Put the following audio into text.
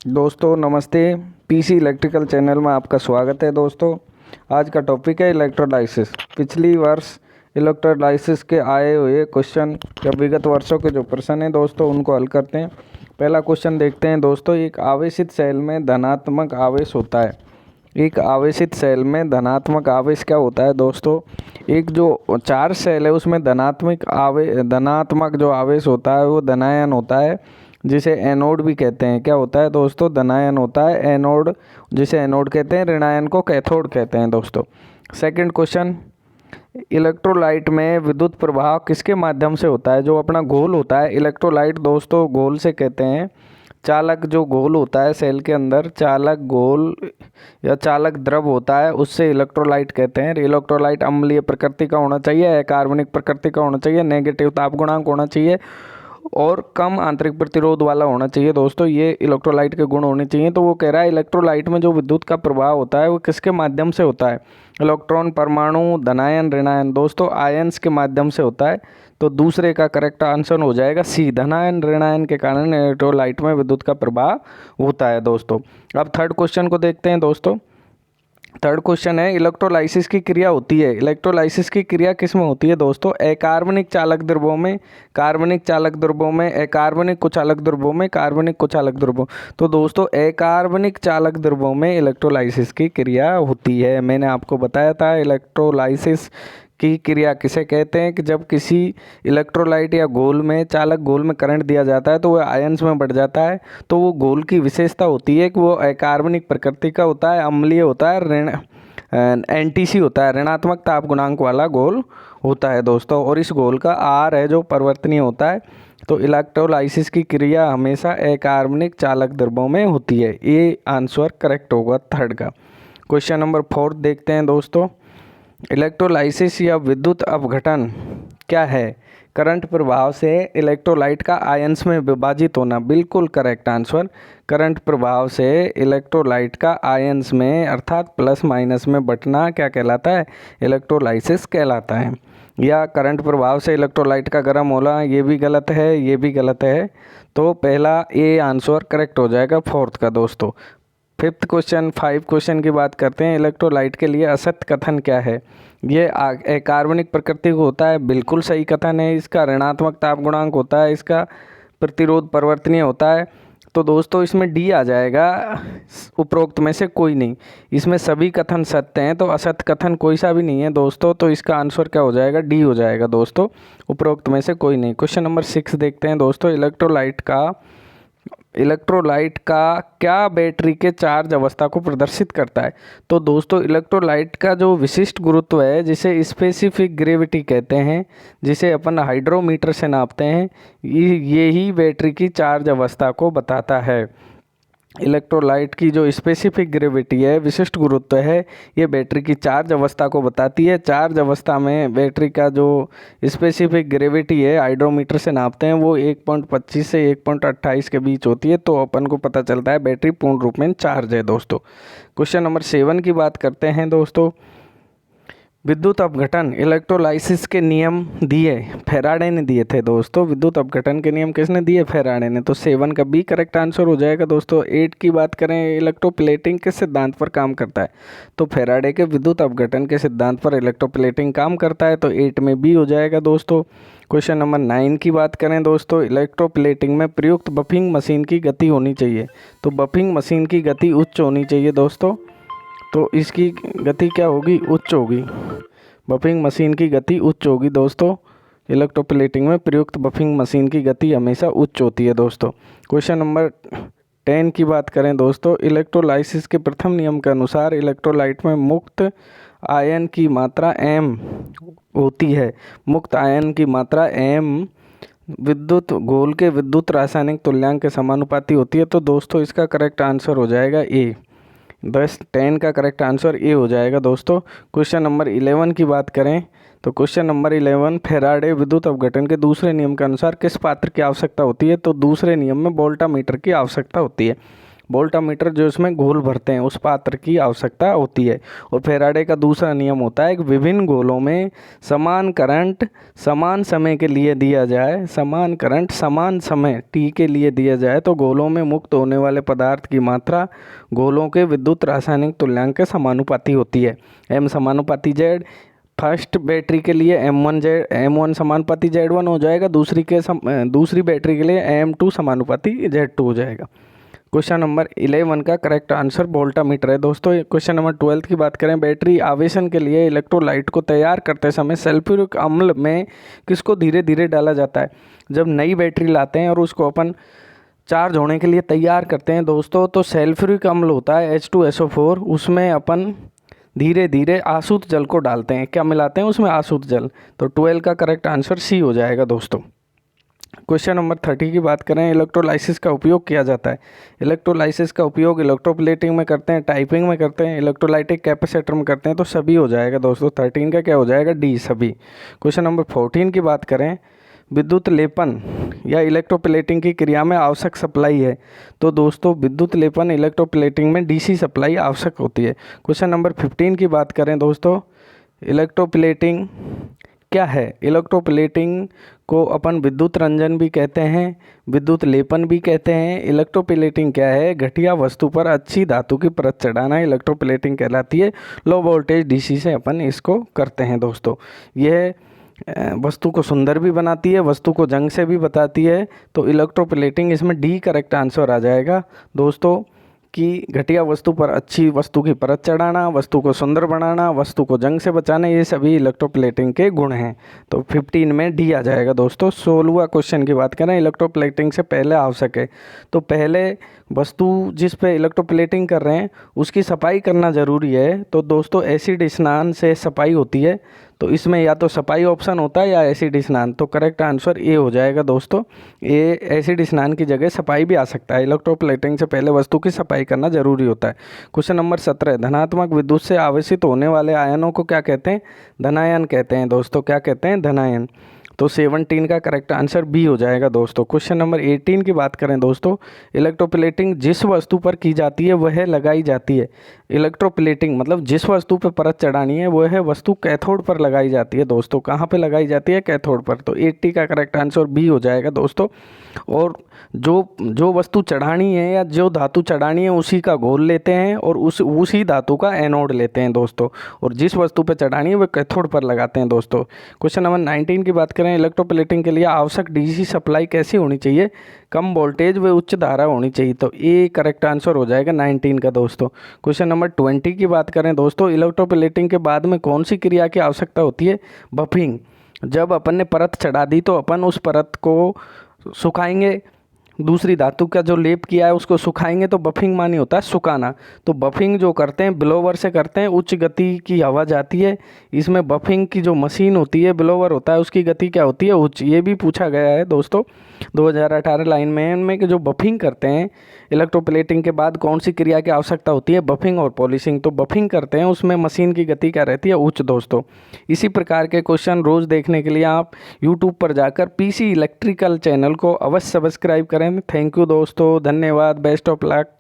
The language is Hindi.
दोस्तों नमस्ते। पीसी इलेक्ट्रिकल चैनल में आपका स्वागत है। दोस्तों आज का टॉपिक है इलेक्ट्रोलाइसिस। पिछली वर्ष इलेक्ट्रोलाइसिस के आए हुए क्वेश्चन या विगत वर्षों के जो प्रश्न हैं दोस्तों उनको हल करते हैं। पहला क्वेश्चन देखते हैं दोस्तों। एक आवेशित सेल में धनात्मक आवेश होता है। एक आवेशित सेल में धनात्मक आवेश क्या होता है दोस्तों? एक जो चार्ज सेल है उसमें धनात्मक जो आवेश होता है वो धनायन होता है, जिसे एनोड भी कहते हैं। क्या होता है दोस्तों? धनायन होता है एनोड, जिसे एनोड कहते हैं। ऋणायन को कैथोड कहते हैं दोस्तों। सेकंड क्वेश्चन, इलेक्ट्रोलाइट में विद्युत प्रवाह किसके माध्यम से होता है? जो अपना घोल होता है इलेक्ट्रोलाइट दोस्तों, घोल से कहते हैं। चालक जो घोल होता है सेल के अंदर, चालक घोल या चालक द्रव होता है, उससे इलेक्ट्रोलाइट कहते हैं। इलेक्ट्रोलाइट अम्लीय प्रकृति का होना चाहिए, कार्बनिक प्रकृति का होना चाहिए, नेगेटिव ताप गुणांक होना चाहिए और कम आंतरिक प्रतिरोध वाला होना चाहिए दोस्तों। ये इलेक्ट्रोलाइट के गुण होने चाहिए। तो वो कह रहा है इलेक्ट्रोलाइट में जो विद्युत का प्रवाह होता है वो किसके माध्यम से होता है? इलेक्ट्रॉन, परमाणु, धनायन, ऋणायन दोस्तों आयन्स के माध्यम से होता है। तो दूसरे का करेक्ट आंसर हो जाएगा सी, धनायन ऋणायन के कारण इलेक्ट्रोलाइट में विद्युत का प्रवाह होता है दोस्तों। अब थर्ड क्वेश्चन को देखते हैं दोस्तों। थर्ड क्वेश्चन है, इलेक्ट्रोलाइसिस की क्रिया होती है। इलेक्ट्रोलाइसिस की क्रिया किस में होती है दोस्तों? अकार्बनिक चालक द्रव्यों में, कार्बनिक चालक द्रव्यों में, अकार्बनिक कुचालक द्रव्यों में, कार्बनिक कुचालक द्रव्यों। तो दोस्तों अकार्बनिक चालक द्रव्यों में इलेक्ट्रोलाइसिस की क्रिया होती है। मैंने आपको बताया था इलेक्ट्रोलाइसिस की क्रिया किसे कहते हैं कि जब किसी इलेक्ट्रोलाइट या घोल में, चालक घोल में करंट दिया जाता है तो वह आयंस में बढ़ जाता है। तो वो घोल की विशेषता होती है कि वो अकार्बनिक प्रकृति का होता है, अम्लीय होता है, एनटीसी होता है, ऋणात्मक ताप गुणांक वाला घोल होता है दोस्तों। और इस घोल का आर है जो परिवर्तनीय होता है। तो इलेक्ट्रोलाइसिस की क्रिया हमेशा अकार्बनिक चालक द्रव्यों में होती है। ये आंसर करेक्ट होगा थर्ड का। क्वेश्चन नंबर 4 देखते हैं दोस्तों। इलेक्ट्रोलाइसिस या विद्युत अपघटन क्या है? करंट प्रभाव से इलेक्ट्रोलाइट का आयंस में विभाजित होना। बिल्कुल करेक्ट आंसर। करंट प्रभाव से इलेक्ट्रोलाइट का आयंस में अर्थात प्लस माइनस में बंटना क्या कहलाता है? इलेक्ट्रोलाइसिस कहलाता है। या करंट प्रभाव से इलेक्ट्रोलाइट का गर्म होना, ये भी गलत है, ये भी गलत है। तो पहला ए आंसर करेक्ट हो जाएगा फोर्थ का दोस्तों। फिफ्थ क्वेश्चन, 5 क्वेश्चन की बात करते हैं। इलेक्ट्रोलाइट के लिए असत कथन क्या है? ये कार्बनिक प्रकृति को होता है, बिल्कुल सही कथन है। इसका ऋणात्मक ताप गुणांक होता है, इसका प्रतिरोध परिवर्तनीय होता है। तो दोस्तों इसमें डी आ जाएगा, उपरोक्त में से कोई नहीं। इसमें सभी कथन सत्य हैं तो असत कथन कोई सा भी नहीं है दोस्तों। तो इसका आंसर क्या हो जाएगा? डी हो जाएगा दोस्तों, उपरोक्त में से कोई नहीं। क्वेश्चन नंबर 6 देखते हैं दोस्तों। इलेक्ट्रोलाइट का क्या बैटरी के चार्ज अवस्था को प्रदर्शित करता है? तो दोस्तों इलेक्ट्रोलाइट का जो विशिष्ट गुरुत्व है, जिसे स्पेसिफिक ग्रेविटी कहते हैं, जिसे अपन हाइड्रोमीटर से नापते हैं, ये ही बैटरी की चार्ज अवस्था को बताता है। इलेक्ट्रोलाइट की जो स्पेसिफिक ग्रेविटी है, विशिष्ट गुरुत्व है, ये बैटरी की चार्ज अवस्था को बताती है। चार्ज अवस्था में बैटरी का जो स्पेसिफिक ग्रेविटी है, हाइड्रोमीटर से नापते हैं, वो 1.25 से 1.28 के बीच होती है। तो अपन को पता चलता है बैटरी पूर्ण रूप में चार्ज है दोस्तों। क्वेश्चन नंबर 7 की बात करते हैं दोस्तों। विद्युत अपघटन इलेक्ट्रोलाइसिस के नियम दिए फैराडे ने दिए थे दोस्तों। विद्युत अपघटन के नियम किसने दिए? फैराडे ने। तो 7 का बी करेक्ट आंसर हो जाएगा दोस्तों। 8 की बात करें, इलेक्ट्रोप्लेटिंग किस सिद्धांत पर काम करता है? तो फैराडे के विद्युत अपघटन के सिद्धांत पर इलेक्ट्रोप्लेटिंग काम करता है। तो 8 में बी हो जाएगा दोस्तों। क्वेश्चन नंबर 9 की बात करें दोस्तों। इलेक्ट्रोप्लेटिंग में प्रयुक्त बफिंग मशीन की गति होनी चाहिए। तो बफिंग मशीन की गति उच्च होनी चाहिए दोस्तों। तो इसकी गति क्या होगी? उच्च होगी। बफिंग मशीन की गति उच्च होगी दोस्तों। इलेक्ट्रोप्लेटिंग में प्रयुक्त बफिंग मशीन की गति हमेशा उच्च होती है दोस्तों। क्वेश्चन नंबर 10 की बात करें दोस्तों। इलेक्ट्रोलाइसिस के प्रथम नियम के अनुसार इलेक्ट्रोलाइट में मुक्त आयन की मात्रा m होती है। मुक्त आयन की मात्रा m विद्युत घोल के विद्युत रासायनिक तुल्यांक के समानुपाती होती है। तो दोस्तों इसका करेक्ट आंसर हो जाएगा ए। 10 का करेक्ट आंसर ए हो जाएगा दोस्तों। क्वेश्चन नंबर 11 की बात करें तो क्वेश्चन नंबर 11, फैराडे विद्युत अपघटन के दूसरे नियम के अनुसार किस पात्र की आवश्यकता होती है? तो दूसरे नियम में वोल्टामीटर की आवश्यकता होती है। वोल्टामीटर जो इसमें घोल भरते हैं उस पात्र की आवश्यकता होती है। और फैराडे का दूसरा नियम होता है कि विभिन्न गोलों में समान करंट समान समय के लिए दिया जाए, समान करंट समान समय t के लिए दिया जाए तो गोलों में मुक्त होने वाले पदार्थ की मात्रा गोलों के विद्युत रासायनिक तुल्यांक के समानुपाती होती है। m समानुपाती z, फर्स्ट बैटरी के लिए M1 समानुपाती Z1 हो जाएगा, दूसरी बैटरी के लिए M2 समानुपाती Z2 हो जाएगा। क्वेश्चन नंबर 11 का करेक्ट आंसर वोल्टामीटर है। दोस्तों क्वेश्चन नंबर 12 की बात करें, बैटरी आवेशन के लिए इलेक्ट्रोलाइट को तैयार करते समय सल्फ्यूरिक अम्ल में किसको धीरे धीरे डाला जाता है? जब नई बैटरी लाते हैं और उसको अपन चार्ज होने के लिए तैयार करते हैं दोस्तों, तो सल्फ्यूरिक अम्ल होता है H2SO4, उसमें अपन धीरे धीरे आसूत जल को डालते हैं। क्या मिलाते हैं उसमें? आसूत जल। तो 12 का करेक्ट आंसर सी हो जाएगा दोस्तों। क्वेश्चन नंबर 30 की बात करें, इलेक्ट्रोलाइसिस का उपयोग किया जाता है। इलेक्ट्रोलाइसिस का उपयोग इलेक्ट्रोप्लेटिंग में करते हैं, टाइपिंग में करते हैं, इलेक्ट्रोलाइटिक कैपेसिटर में करते हैं, तो सभी हो जाएगा दोस्तों। 13 का क्या हो जाएगा? डी, सभी। क्वेश्चन नंबर 14 की बात करें, विद्युत लेपन या इलेक्ट्रोप्लेटिंग की क्रिया में आवश्यक सप्लाई है। तो दोस्तों विद्युत लेपन इलेक्ट्रोप्लेटिंग में डीसी सप्लाई आवश्यक होती है। क्वेश्चन नंबर 15 की बात करें दोस्तों, इलेक्ट्रोप्लेटिंग क्या है? इलेक्ट्रोप्लेटिंग को अपन विद्युत रंजन भी कहते हैं, विद्युत लेपन भी कहते हैं। इलेक्ट्रोप्लेटिंग क्या है? घटिया वस्तु पर अच्छी धातु की परत चढ़ाना इलेक्ट्रोप्लेटिंग कहलाती है। लो वोल्टेज डीसी से अपन इसको करते हैं दोस्तों। यह वस्तु को सुंदर भी बनाती है, वस्तु को जंग से भी बताती है। तो इलेक्ट्रोप्लेटिंग इसमें डी करेक्ट आंसर आ जाएगा दोस्तों, कि घटिया वस्तु पर अच्छी वस्तु की परत चढ़ाना, वस्तु को सुंदर बनाना, वस्तु को जंग से बचाना, ये सभी इलेक्ट्रोप्लेटिंग के गुण हैं। तो 15 में डी आ जाएगा दोस्तों। 16वां क्वेश्चन की बात करें, इलेक्ट्रोप्लेटिंग से पहले आवश्यक है। तो पहले वस्तु जिस पे इलेक्ट्रोप्लेटिंग कर रहे हैं उसकी सफाई करना ज़रूरी है। तो दोस्तों एसिड स्नान से सफाई होती है, तो इसमें या तो सफाई ऑप्शन होता है या एसिड स्नान। तो करेक्ट आंसर ए हो जाएगा दोस्तों। ए एसिड स्नान की जगह सफाई भी आ सकता है। इलेक्ट्रोप्लेटिंग से पहले वस्तु की सफाई करना जरूरी होता है। क्वेश्चन नंबर 17, धनात्मक विद्युत से आवेशित होने वाले आयनों को क्या कहते हैं? धनायन कहते हैं दोस्तों। क्या कहते हैं? धनायन। तो 17 का करेक्ट आंसर बी हो जाएगा दोस्तों। क्वेश्चन नंबर 18 की बात करें दोस्तों, इलेक्ट्रोप्लेटिंग जिस वस्तु पर की जाती है वह लगाई जाती है। इलेक्ट्रोप्लेटिंग मतलब जिस वस्तु पर परत चढ़ानी है वह वस्तु कैथोड पर लगाई जाती है दोस्तों। कहाँ पे लगाई जाती है? कैथोड पर। तो 80 का करेक्ट आंसर बी हो जाएगा दोस्तों। और जो वस्तु चढ़ानी है या जो धातु चढ़ानी है उसी का घोल लेते हैं और उसी धातु का एनोड लेते हैं दोस्तों। और जिस वस्तु पर चढ़ानी है वह कैथोड पर लगाते हैं दोस्तों। क्वेश्चन नंबर 19 की बात करें, इलेक्ट्रोप्लेटिंग के लिए आवश्यक डीसी सप्लाई कैसी होनी चाहिए? कम वोल्टेज व उच्च धारा होनी चाहिए। तो ए करेक्ट आंसर हो जाएगा 19 का दोस्तों। क्वेश्चन नंबर 20 की बात करें दोस्तों, इलेक्ट्रोप्लेटिंग के बाद में कौन सी क्रिया की आवश्यकता होती है? बफिंग। जब अपन ने परत चढ़ा दी तो अपन उस परत को सुखाएंगे, दूसरी धातु का जो लेप किया है उसको सुखाएंगे, तो बफिंग मानी होता है सुखाना। तो बफिंग जो करते हैं ब्लोवर से करते हैं, उच्च गति की हवा जाती है। इसमें बफिंग की जो मशीन होती है, ब्लोवर होता है, उसकी गति क्या होती है? उच्च। ये भी पूछा गया है दोस्तों 2018 लाइन में कि जो बफिंग करते हैं इलेक्ट्रोप्लेटिंग के बाद कौन सी क्रिया की आवश्यकता होती है? बफिंग और पॉलिशिंग। तो बफिंग करते हैं उसमें मशीन की गति क्या रहती है? उच्च दोस्तों। इसी प्रकार के क्वेश्चन रोज़ देखने के लिए आप यूट्यूब पर जाकर पीसी इलेक्ट्रिकल चैनल को अवश्य सब्सक्राइब करें। थैंक यू दोस्तों, धन्यवाद, बेस्ट ऑफ लक।